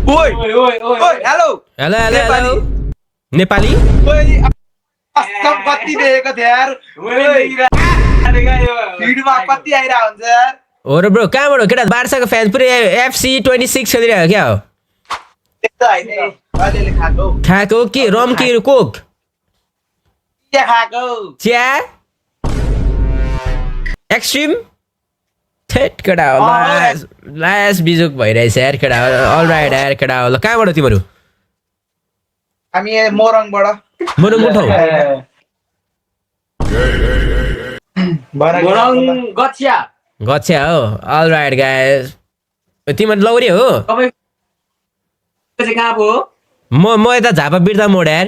ओइ hello hello hello hello Nepali ओइ custom कति देखेको थियो यार भिडियोमा कति आइरा हुन्छ यार हो र ब्रो कहाँबाट हो केटा बार्साको फ्यान पुरै FC 26 खेलिरहेको क्या हो त्यस्तो हैन अलिअलि खाएको खाएको के रम कि कोक के खाएको चिया एक्सट्रिम थेट केटा हो लास्ट बिजुक भइरहेछ यार केटा अलराइट यार केटा हो ल कहाँबाट हो तिमीहरू हामी मोरङबाट मुरुङ कुन ठाउँ मोरङ गछिया गच्छा हो अलराइट गाइस तिमीहरू लौरे हो तपाईँ चाहिँ कहाँ पो हो म यता झापा बिर्ता मोड यार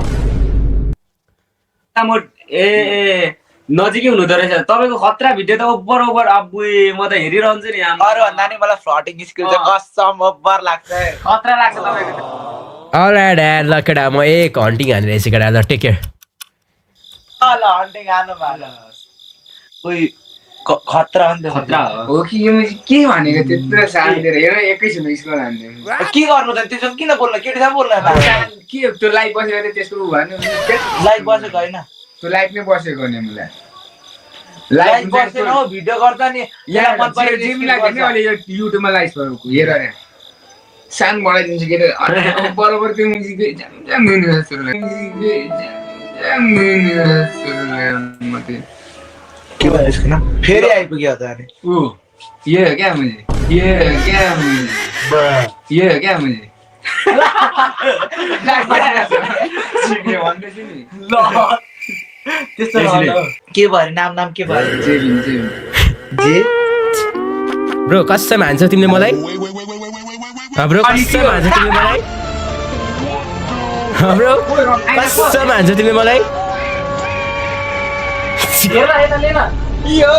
ए नजिकै हुनुहुँदो रहेछ तपाईँको खतरा भिडियो त ओभर अब्बुई म त हेरिरहन्छु नि अरू भन्दा नि मलाई फ्लटिङ स्किल चाहिँ कसम ओभर लाग्छ खतरा लाग्छ तपाईँको अलराइट यार ल केटा म एक हन्टिङ हानिरहेछु केटा ल टेक केयर ल हन्टिङ आनु भएन उही खतरा हो नि त खतरा हो हो कि यो के भनेको त्यत्रो साथ दिएर हेर एकैछिन स्कुल हान्ने के गर्नु त त्यसो किन बोल्न केटीसँग बोल्न के त्यो लाइभ बसेर त्यसको भन्नु लाइभ बसेको होइन त्यो लाइभ नै बसेको नि मलाई लाइभ बसेन हो भिडियो गर्दा नि यहाँ मन परेको जिमलाई पनि अहिले यो युट्युबमा लाइभ गरेको हेर रे सानो बढाइदिन्छु के अरे बराबर त्यो म्युजिक जाम गुनी जस्तो लाग्छ के भयो यसको नाम फेरि आइपुग्यो त अनि ऊ ये है क्या मुझे ये है क्या मुझे ये है क्या मुझे के भयो नाम के भयो जे ब्रो कसम हान्छौ तिमीले मलाई ब्रो कसम हान्छौ तिमीले मलाई ब्रो कसम हान्छौ तिमीले मलाई लिएर हेर यो